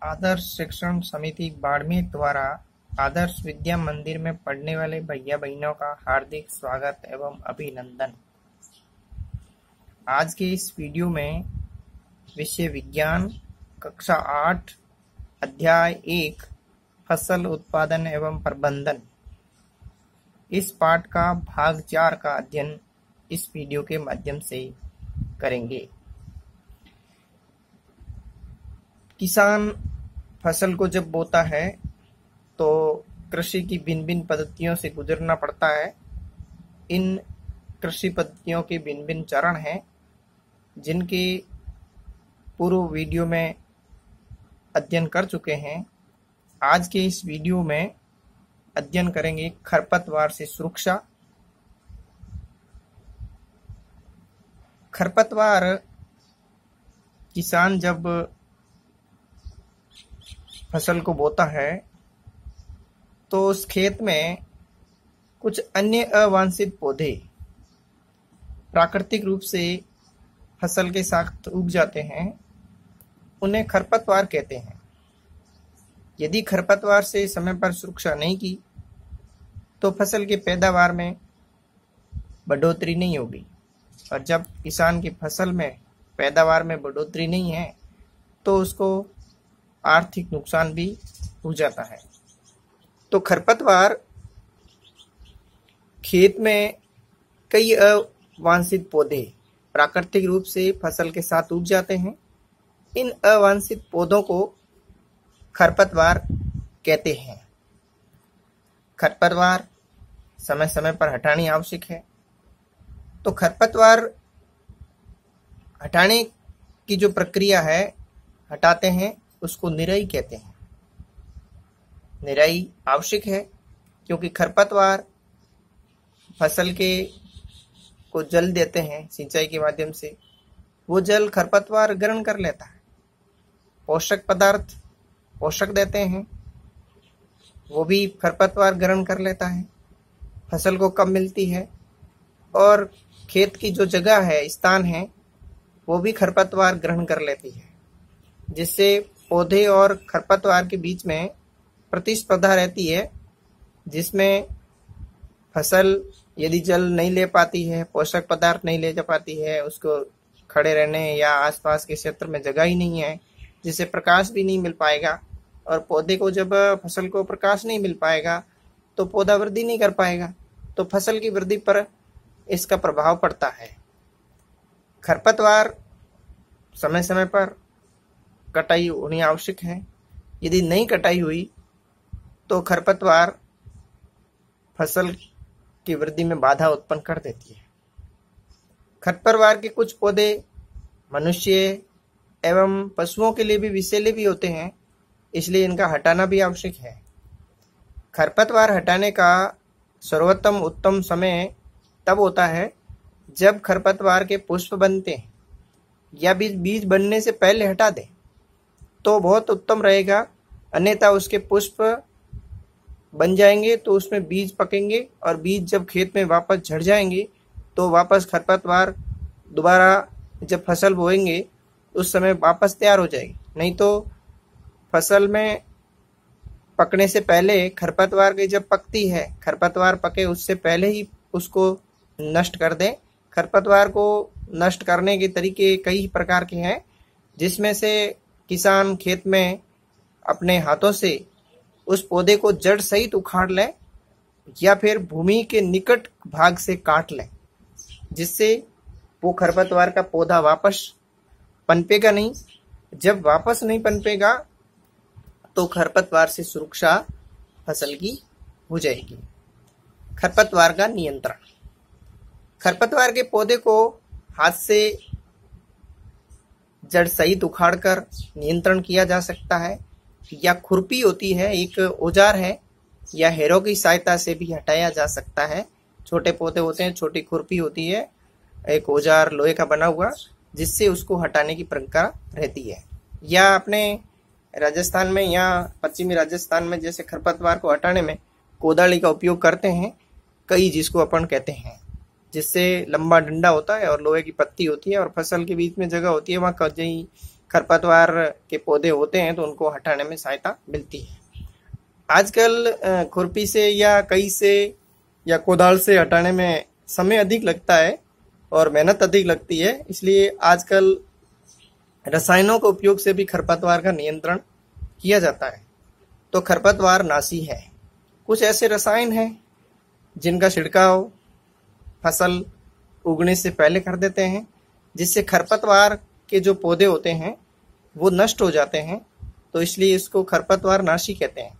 आदर्श शिक्षण समिति बाड़मेर द्वारा आदर्श विद्या मंदिर में पढ़ने वाले भैया बहनों का हार्दिक स्वागत एवं अभिनंदन। आज के इस वीडियो में विषय विज्ञान कक्षा 8 अध्याय 1 फसल उत्पादन एवं प्रबंधन, इस पाठ का भाग 4 का अध्ययन इस वीडियो के माध्यम से करेंगे। किसान फसल को जब बोता है तो कृषि की भिन्न भिन्न पद्धतियों से गुजरना पड़ता है। इन कृषि पद्धतियों के भिन्न भिन्न चरण हैं, जिनके पूर्व वीडियो में अध्ययन कर चुके हैं। आज के इस वीडियो में अध्ययन करेंगे खरपतवार से सुरक्षा। खरपतवार किसान जब फसल को बोता है तो उस खेत में कुछ अन्य अवांछित पौधे प्राकृतिक रूप से फसल के साथ उग जाते हैं, उन्हें खरपतवार कहते हैं। यदि खरपतवार से समय पर सुरक्षा नहीं की तो फसल के पैदावार में बढ़ोतरी नहीं होगी, और जब किसान की फसल में पैदावार में बढ़ोतरी नहीं है तो उसको आर्थिक नुकसान भी हो जाता है। तो खरपतवार खेत में कई अवांछित पौधे प्राकृतिक रूप से फसल के साथ उग जाते हैं। इन अवांछित पौधों को खरपतवार कहते हैं। खरपतवार समय समय पर हटानी आवश्यक है। तो खरपतवार हटाने की जो प्रक्रिया है, हटाते हैं, उसको निराई कहते हैं। निराई आवश्यक है क्योंकि खरपतवार फसल के को जल देते हैं सिंचाई के माध्यम से। वो जल खरपतवार ग्रहण कर लेता है, पोषक पदार्थ पोषक देते हैं, वो भी खरपतवार ग्रहण कर लेता है। फसल को कम मिलती है और खेत की जो जगह है, स्थान है, वो भी खरपतवार ग्रहण कर लेती है, जिससे पौधे और खरपतवार के बीच में प्रतिस्पर्धा रहती है, जिसमें फसल यदि जल नहीं ले पाती है, पोषक पदार्थ नहीं ले जा पाती है, उसको खड़े रहने या आसपास के क्षेत्र में जगह ही नहीं है, जिससे प्रकाश भी नहीं मिल पाएगा। और पौधे को जब फसल को प्रकाश नहीं मिल पाएगा तो पौधा वृद्धि नहीं कर पाएगा, तो फसल की वृद्धि पर इसका प्रभाव पड़ता है। खरपतवार समय समय पर कटाई होनी आवश्यक है। यदि नहीं कटाई हुई तो खरपतवार फसल की वृद्धि में बाधा उत्पन्न कर देती है। खरपतवार के कुछ पौधे मनुष्य एवं पशुओं के लिए भी विषैले भी होते हैं, इसलिए इनका हटाना भी आवश्यक है। खरपतवार हटाने का सर्वोत्तम उत्तम समय तब होता है जब खरपतवार के पुष्प बनते हैं या बीज बनने से पहले हटा दें तो बहुत उत्तम रहेगा। अन्यथा उसके पुष्प बन जाएंगे तो उसमें बीज पकेंगे, और बीज जब खेत में वापस झड़ जाएंगे तो वापस खरपतवार दोबारा जब फसल बोएंगे उस समय वापस तैयार हो जाएगी। नहीं तो फसल में पकने से पहले खरपतवार की जब पकती है, खरपतवार पके उससे पहले ही उसको नष्ट कर दें। खरपतवार को नष्ट करने के तरीके कई प्रकार के हैं, जिसमें से किसान खेत में अपने हाथों से उस पौधे को जड़ सहित उखाड़ ले या फिर भूमि के निकट भाग से काट ले, जिससे वो खरपतवार का पौधा वापस पनपेगा नहीं। जब वापस नहीं पनपेगा तो खरपतवार से सुरक्षा फसल की हो जाएगी। खरपतवार का नियंत्रण। खरपतवार के पौधे को हाथ से जड़ सहित उखाड़कर नियंत्रण किया जा सकता है, या खुरपी होती है, एक औजार है, या हैरो की सहायता से भी हटाया जा सकता है। छोटे पौधे होते हैं, छोटी खुरपी होती है, एक औजार लोहे का बना हुआ, जिससे उसको हटाने की प्रक्रिया रहती है। या अपने राजस्थान में या पश्चिमी राजस्थान में जैसे खरपतवार को हटाने में कोदाली का उपयोग करते हैं कई, जिसको अपन कहते हैं, जिससे लंबा डंडा होता है और लोहे की पत्ती होती है और फसल के बीच में जगह होती है, वहाँ कई खरपतवार के पौधे होते हैं तो उनको हटाने में सहायता मिलती है। आजकल खुरपी से या कई से या कोदाल से हटाने में समय अधिक लगता है और मेहनत अधिक लगती है, इसलिए आजकल रसायनों के उपयोग से भी खरपतवार का नियंत्रण किया जाता है। तो खरपतवार नाशी है। कुछ ऐसे रसायन हैं जिनका छिड़काव फसल उगने से पहले कर देते हैं, जिससे खरपतवार के जो पौधे होते हैं वो नष्ट हो जाते हैं, तो इसलिए इसको खरपतवार नाशी कहते हैं।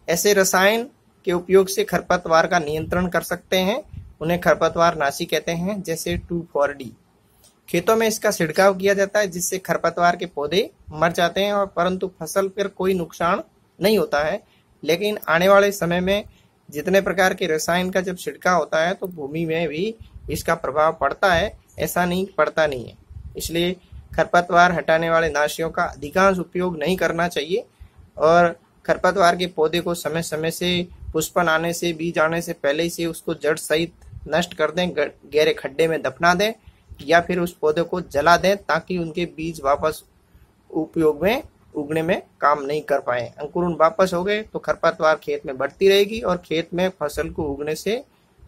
ऐसे रसायन के उपयोग से खरपतवार का नियंत्रण कर सकते हैं, उन्हें खरपतवार नाशी कहते हैं। जैसे 2,4-D खेतों में इसका छिड़काव किया जाता है, जिससे खरपतवार के पौधे मर जाते हैं और परंतु फसल पर कोई नुकसान नहीं होता है। लेकिन आने वाले समय में जितने प्रकार के रसायन का जब छिड़काव होता है तो भूमि में भी इसका प्रभाव पड़ता है, ऐसा नहीं पड़ता नहीं है। इसलिए खरपतवार हटाने वाले नाशियों का अधिकांश उपयोग नहीं करना चाहिए और खरपतवार के पौधे को समय समय से पुष्पन आने से, बीज आने से पहले से उसको जड़ सहित नष्ट कर दें, गहरे खड्डे में दफना दें या फिर उस पौधे को जला दें, ताकि उनके बीज वापस उपयोग में उगने में काम नहीं कर पाए। अंकुरण वापस हो गए तो खरपतवार खेत में बढ़ती रहेगी और खेत में फसल को उगने से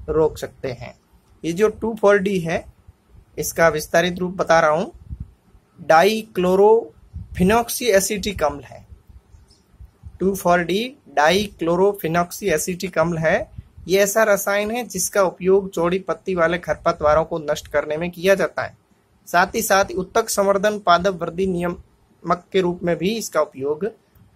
रोक सकते हैं। ये जो 2,4-D है, इसका विस्तारित रूप बता रहा हूं। डाइक्लोरोफिनॉक्सी एसिटिक अम्ल है। 2,4-D डाइक्लोरोफिनॉक्सी एसिटिक अम्ल है। ये ऐसा रसायन है जिसका उपयोग चौड़ी पत्ती वाले खरपतवारों को नष्ट करने में किया जाता है। साथ ही उत्तक संवर्धन पादप वृद्धि नियामक के रूप में भी इसका उपयोग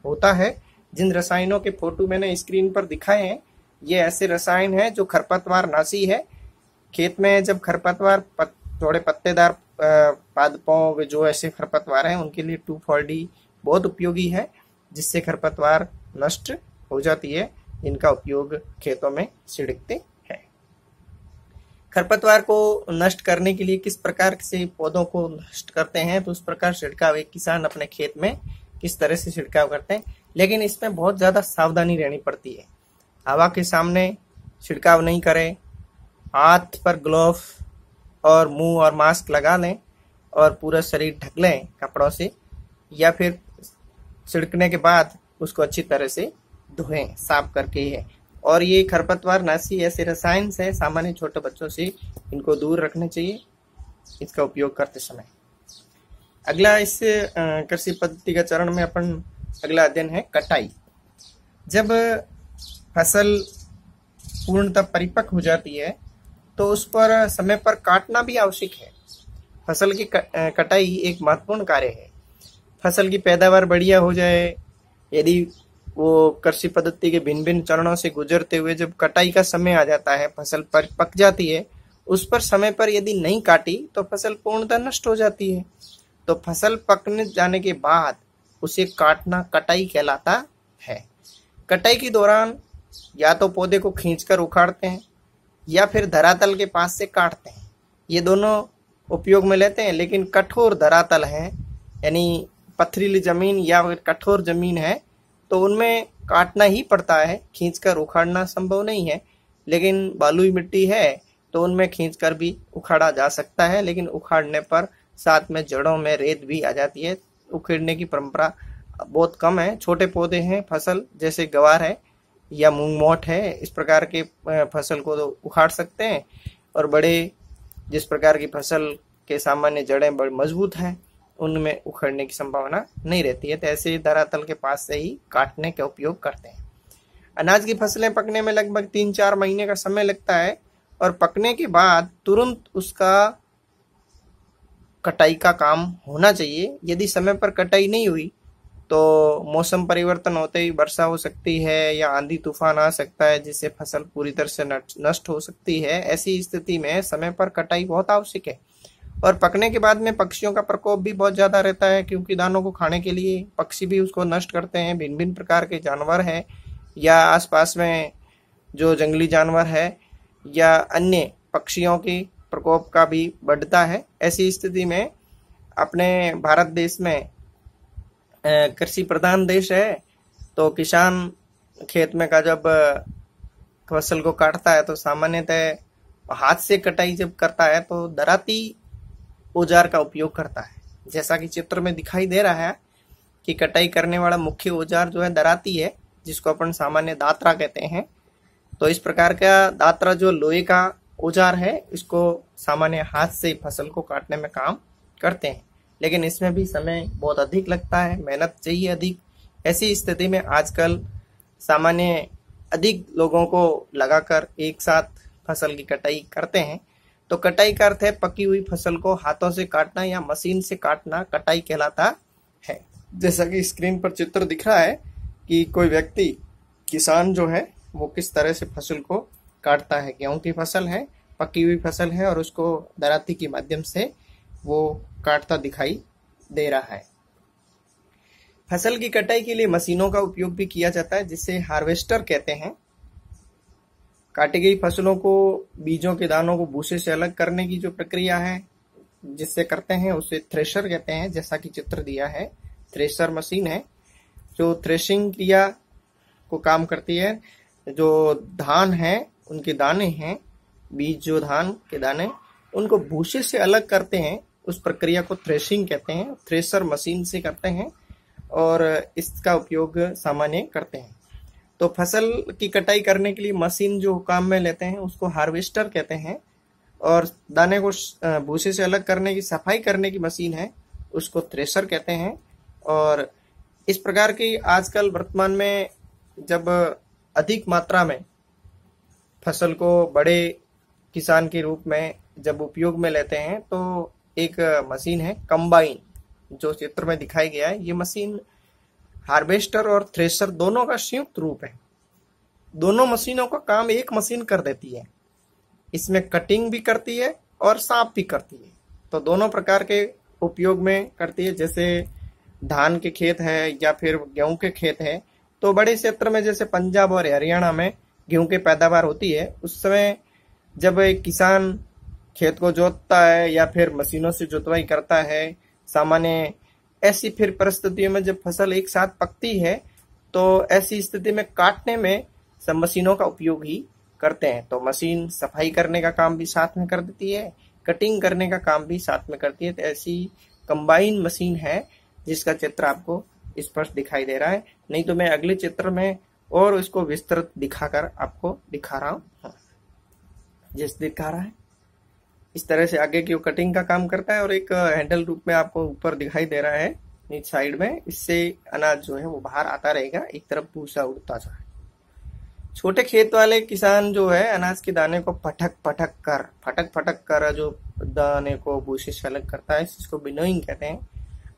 होता है। जिन रसायनों के फोटो मैंने स्क्रीन पर दिखाए हैं, ये ऐसे रसायन हैं जो खरपतवार नाशी है। खेत में जब खरपतवार थोड़े पत्तेदार पादपों जो ऐसे खरपतवार हैं, उनके लिए 2,4-D बहुत उपयोगी है, जिससे खरपतवार नष्ट हो जाती है। इनका उपयोग खेतों में छिड़कते हैं। खरपतवार को नष्ट करने के लिए किस प्रकार से पौधों को नष्ट करते हैं, तो उस प्रकार छिड़काव एक किसान अपने खेत में किस तरह से छिड़काव करते हैं, लेकिन इसमें बहुत ज्यादा सावधानी रहनी पड़ती है। हवा के सामने छिड़काव नहीं करें, हाथ पर ग्लोव और मुंह और मास्क लगा लें और पूरा शरीर ढक लें कपड़ों से, या फिर छिड़कने के बाद उसको अच्छी तरह से धोएं साफ करके है। और ये खरपतवार नाशी ऐसे रसायन से सामान्य छोटे बच्चों से इनको दूर रखने चाहिए इसका उपयोग करते समय। अगला इस कृषि पद्धति का चरण में अपन अगला अध्ययन है कटाई। जब फसल पूर्णतः परिपक्व हो जाती है तो उस पर समय पर काटना भी आवश्यक है। फसल की कटाई एक महत्वपूर्ण कार्य है। फसल की पैदावार बढ़िया हो जाए, यदि वो कृषि पद्धति के भिन्न भिन्न चरणों से गुजरते हुए जब कटाई का समय आ जाता है, फसल पर पक जाती है, उस पर समय पर यदि नहीं काटी तो फसल पूर्णतः नष्ट हो जाती है। तो फसल पकने जाने के बाद उसे काटना कटाई कहलाता है। कटाई के दौरान या तो पौधे को खींचकर उखाड़ते हैं या फिर धरातल के पास से काटते हैं। ये दोनों उपयोग में लेते हैं, लेकिन कठोर धरातल है यानी पथरीली जमीन या कठोर जमीन है तो उनमें काटना ही पड़ता है, खींचकर उखाड़ना संभव नहीं है। लेकिन बालुई मिट्टी है तो उनमें खींचकर भी उखाड़ा जा सकता है, लेकिन उखाड़ने पर साथ में जड़ों में रेत भी आ जाती है। उखेड़ने की परंपरा बहुत कम है। छोटे पौधे हैं फसल जैसे गवार है या मूंग मोट है, इस प्रकार के फसल को तो उखाड़ सकते हैं। और बड़े जिस प्रकार की फसल के सामान्य जड़ें बड़ी मजबूत हैं उनमें उखड़ने की संभावना नहीं रहती है, तो ऐसे धरातल के पास से ही काटने का उपयोग करते हैं। अनाज की फसलें पकने में लगभग 3-4 महीने का समय लगता है और पकने के बाद तुरंत उसका कटाई का काम होना चाहिए। यदि समय पर कटाई नहीं हुई तो मौसम परिवर्तन होते ही वर्षा हो सकती है या आंधी तूफान आ सकता है, जिससे फसल पूरी तरह से नष्ट हो सकती है। ऐसी स्थिति में समय पर कटाई बहुत आवश्यक है। और पकने के बाद में पक्षियों का प्रकोप भी बहुत ज्यादा रहता है, क्योंकि दानों को खाने के लिए पक्षी भी उसको नष्ट करते हैं। भिन्न भिन्न प्रकार के जानवर हैं या आसपास में जो जंगली जानवर है या अन्य पक्षियों की प्रकोप का भी बढ़ता है। ऐसी स्थिति में अपने भारत देश में कृषि प्रधान देश है, तो किसान खेत में का जब फसल को काटता है तो सामान्यतः हाथ से कटाई जब करता है तो दराती औजार का उपयोग करता है। जैसा कि चित्र में दिखाई दे रहा है कि कटाई करने वाला मुख्य औजार जो है दराती है, जिसको अपन सामान्य दातरा कहते हैं। तो इस प्रकार का दातरा जो लोहे का औजार है, इसको सामान्य हाथ से फसल को काटने में काम करते हैं, लेकिन इसमें भी समय बहुत अधिक लगता है, मेहनत चाहिए अधिक। ऐसी स्थिति में आजकल सामान्य अधिक लोगों को लगाकर एक साथ फसल की कटाई करते हैं। तो कटाई का अर्थ है पकी हुई फसल को हाथों से काटना या मशीन से काटना कटाई कहलाता है। जैसा कि स्क्रीन पर चित्र दिख रहा है कि कोई व्यक्ति, किसान जो है वो किस तरह से फसल को काटता है। गेहूं की फसल है, पकी हुई फसल है, और उसको दराती के माध्यम से वो काटता दिखाई दे रहा है। फसल की कटाई के लिए मशीनों का उपयोग भी किया जाता है, जिसे हार्वेस्टर कहते हैं। काटी गई फसलों को, बीजों के दानों को भूसे से अलग करने की जो प्रक्रिया है जिससे करते हैं, उसे थ्रेशर कहते हैं। जैसा कि चित्र दिया है, थ्रेशर मशीन है जो थ्रेशिंग क्रिया को काम करती है। जो धान है, उनके दाने हैं, बीज जो धान के दाने, उनको भूसे से अलग करते हैं, उस प्रक्रिया को थ्रेशिंग कहते हैं। थ्रेशर मशीन से करते हैं और इसका उपयोग सामान्य करते हैं। तो फसल की कटाई करने के लिए मशीन जो काम में लेते हैं उसको हार्वेस्टर कहते हैं, और दाने को भूसे से अलग करने की, सफाई करने की मशीन है, उसको थ्रेशर कहते हैं। और इस प्रकार की आजकल वर्तमान में जब अधिक मात्रा में फसल को बड़े किसान के रूप में जब उपयोग में लेते हैं, तो एक मशीन है कंबाइन, जो चित्र में दिखाई गया है। ये मशीन हार्वेस्टर और थ्रेशर दोनों का संयुक्त रूप है। दोनों मशीनों का काम एक मशीन कर देती है। इसमें कटिंग भी करती है और साफ भी करती है। तो दोनों प्रकार के उपयोग में करती है। जैसे धान के खेत है या फिर गेहूं के खेत है, तो बड़े क्षेत्र में जैसे पंजाब और हरियाणा में गेहूं की पैदावार होती है, उस समय जब एक किसान खेत को जोतता है या फिर मशीनों से जुतवाई करता है, सामान्य ऐसी फिर परिस्थितियों में जब फसल एक साथ पकती है, तो ऐसी स्थिति में काटने में सब मशीनों का उपयोग ही करते हैं। तो मशीन सफाई करने का काम भी साथ में कर देती है, कटिंग करने का काम भी साथ में करती है। तो ऐसी कंबाइन मशीन है जिसका चित्र आपको स्पष्ट दिखाई दे रहा है। नहीं तो मैं अगले चित्र में और इसको विस्तृत दिखाकर आपको दिखा रहा हूँ। जिस दिखा रहा है इस तरह से आगे की वो कटिंग का काम करता है, और एक हैंडल रूप में आपको ऊपर दिखाई दे रहा है नीचे साइड में। इससे अनाज जो है वो बाहर आता रहेगा, एक तरफ भूसा उड़ता जाए। छोटे खेत वाले किसान जो है अनाज के दाने को फटक फटक कर जो दाने को भूसे से अलग करता है, इसको विनोइंग कहते हैं।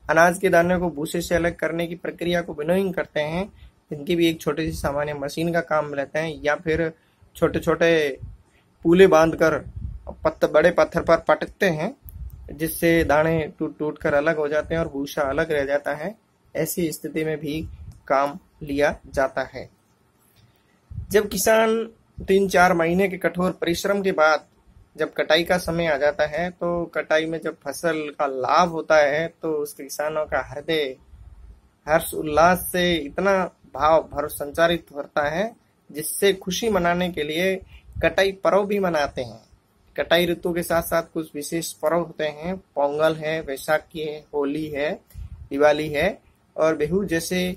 अनाज के दाने को भूसे से अलग करने की प्रक्रिया को विनोइंग करते हैं। इनकी भी एक छोटी सी सामान्य मशीन का काम लेते हैं, या फिर छोटे छोटे पूले बांधकर बड़े पत्थर पर पटकते हैं, जिससे दाने टूट टूट कर अलग हो जाते हैं और भूसा अलग रह जाता है। ऐसी स्थिति में भी काम लिया जाता है। जब किसान 3-4 महीने के कठोर परिश्रम के बाद जब कटाई का समय आ जाता है, तो कटाई में जब फसल का लाभ होता है, तो उस किसानों का हृदय हर्ष उल्लास से इतना भाव भर संचारित होता है, जिससे खुशी मनाने के लिए कटाई पर्व भी मनाते हैं। कटाई ऋतु के साथ साथ कुछ विशेष पर्व होते हैं। पोंगल है, वैसाखी है, होली है, दिवाली है और बिहू जैसे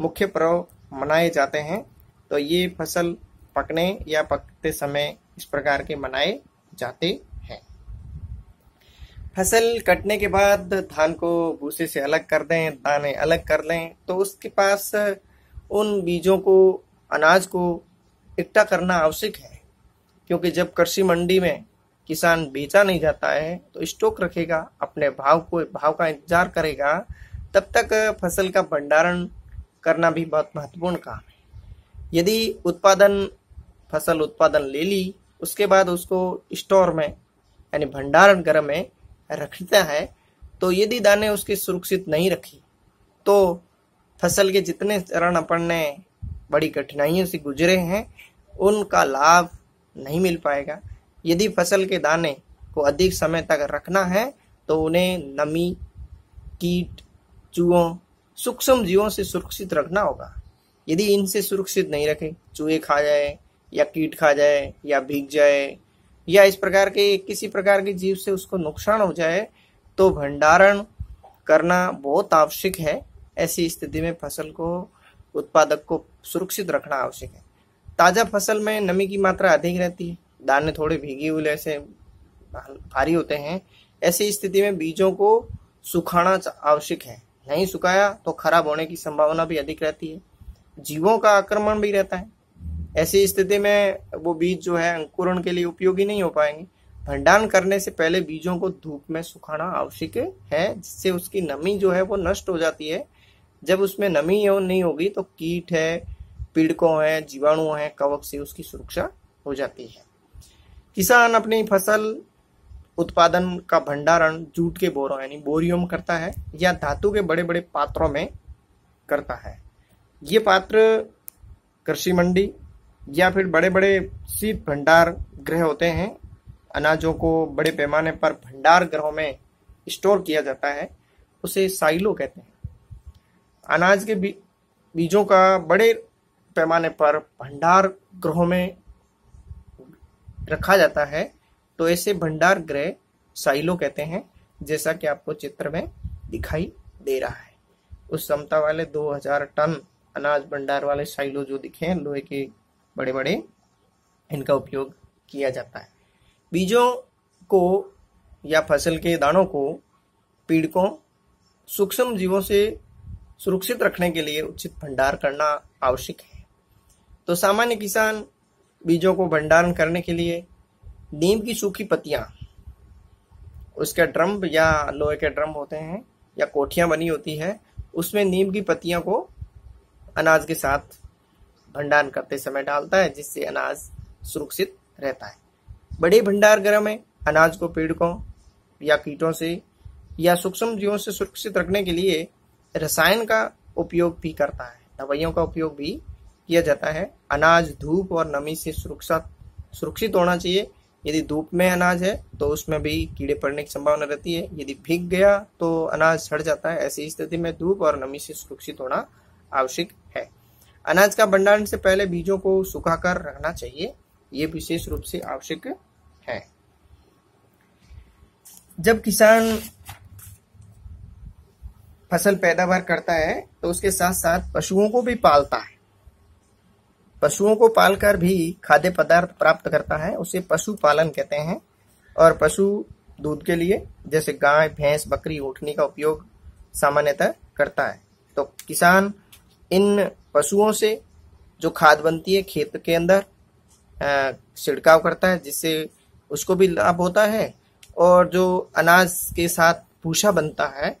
मुख्य पर्व मनाए जाते हैं। तो ये फसल पकने या पकते समय इस प्रकार के मनाए जाते हैं। फसल कटने के बाद धान को भूसे से अलग कर दें, दाने अलग कर लें, तो उसके पास उन बीजों को, अनाज को इकट्ठा करना आवश्यक है। क्योंकि जब कृषि मंडी में किसान बेचा नहीं जाता है, तो स्टॉक रखेगा, अपने भाव का इंतजार करेगा। तब तक फसल का भंडारण करना भी बहुत महत्वपूर्ण काम है। यदि फसल उत्पादन ले ली, उसके बाद उसको स्टोर में यानी भंडारण गृह में रखता है, तो यदि दाने उसके सुरक्षित नहीं रखी, तो फसल के जितने चरण अपन ने बड़ी कठिनाइयों से गुजरे हैं, उनका लाभ नहीं मिल पाएगा। यदि फसल के दाने को अधिक समय तक रखना है, तो उन्हें नमी, कीट, चूहों, सूक्ष्म जीवों से सुरक्षित रखना होगा। यदि इनसे सुरक्षित नहीं रखे, चूहे खा जाए या कीट खा जाए या भीग जाए या इस प्रकार के किसी प्रकार के जीव से उसको नुकसान हो जाए, तो भंडारण करना बहुत आवश्यक है। ऐसी स्थिति में फसल को उत्पादक को सुरक्षित रखना आवश्यक है। ताजा फसल में नमी की मात्रा अधिक रहती है, दाने थोड़े भीगे हुए से भारी होते हैं। ऐसी स्थिति में बीजों को सुखाना आवश्यक है, नहीं सुखाया तो खराब होने की संभावना भी अधिक रहती है, जीवों का आक्रमण भी रहता है। ऐसी स्थिति में वो बीज जो है अंकुरण के लिए उपयोगी नहीं हो पाएंगे। भंडारण करने से पहले बीजों को धूप में सुखाना आवश्यक है, जिससे उसकी नमी जो है वो नष्ट हो जाती है। जब उसमें नमी नहीं होगी तो कीट है, पीड़कों है, जीवाणु है, कवक से उसकी सुरक्षा हो जाती है। किसान अपनी फसल उत्पादन का भंडारण जूट के बोरों यानी बोरियों में करता है या धातु के बड़े बड़े पात्रों में करता है। ये पात्र कृषि मंडी या फिर बड़े बड़े शीत भंडार गृह होते हैं। अनाजों को बड़े पैमाने पर भंडार गृहों में स्टोर किया जाता है, उसे साइलो कहते हैं। अनाज के बीजों का बड़े पैमाने पर भंडार गृहों में रखा जाता है, तो ऐसे भंडार गृह साइलो कहते हैं, जैसा कि आपको चित्र में दिखाई दे रहा है। उस क्षमता वाले 2000 टन अनाज भंडार वाले साइलो जो दिखे हैं, लोहे के बड़े बड़े, इनका उपयोग किया जाता है। बीजों को या फसल के दानों को पीड़कों, सूक्ष्म जीवों से सुरक्षित रखने के लिए उचित भंडार करना आवश्यक है। तो सामान्य किसान बीजों को भंडारण करने के लिए नीम की सूखी पत्तियां, उसके ड्रम या लोहे के ड्रम होते हैं या कोठियां बनी होती है, उसमें नीम की पत्तियों को अनाज के साथ भंडारण करते समय डालता है, जिससे अनाज सुरक्षित रहता है। बड़े भंडार गृह में अनाज को पीड़कों या कीटों से या सूक्ष्म जीवों से सुरक्षित रखने के लिए रसायन का उपयोग भी करता है, दवाइयों का उपयोग भी किया जाता है। अनाज धूप और नमी से सुरक्षित होना चाहिए। यदि धूप में अनाज है तो उसमें भी कीड़े पड़ने की संभावना रहती है। यदि भीग गया तो अनाज सड़ जाता है। ऐसी स्थिति में धूप और नमी से सुरक्षित होना आवश्यक है। अनाज का भंडारण से पहले बीजों को सुखाकर रखना चाहिए, ये विशेष रूप से आवश्यक है। जब किसान फसल पैदावार करता है तो उसके साथ साथ पशुओं को भी पालता है। पशुओं को पालकर भी खाद्य पदार्थ प्राप्त करता है, उसे पशुपालन कहते हैं। और पशु दूध के लिए जैसे गाय, भैंस, बकरी, ऊँटनी का उपयोग सामान्यतः करता है। तो किसान इन पशुओं से जो खाद बनती है खेत के अंदर छिड़काव करता है, जिससे उसको भी लाभ होता है। और जो अनाज के साथ भूसा बनता है,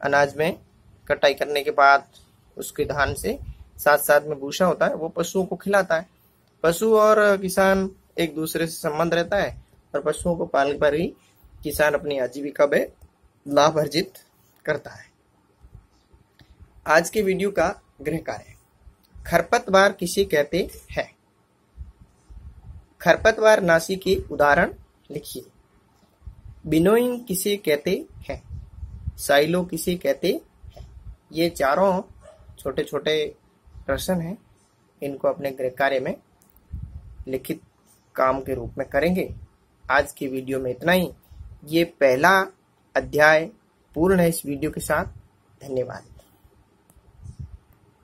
अनाज में कटाई करने के बाद उसके धान से साथ साथ में भूसा होता है, वो पशुओं को खिलाता है। पशु और किसान एक दूसरे से संबंध रहता है और पशुओं को पालने पर ही किसान अपनी आजीविका में लाभ अर्जित करता है। आज के वीडियो का गृह कार्य, खरपतवार किसे कहते हैं? खरपतवार नाशी के उदाहरण लिखिए। विनोइंग किसे कहते हैं? साइलो किसे कहते हैं? ये चारों छोटे छोटे प्रश्न हैं, इनको अपने गृह कार्य में लिखित काम के रूप में करेंगे। आज की वीडियो में इतना ही। ये पहला अध्याय पूर्ण है इस वीडियो के साथ। धन्यवाद।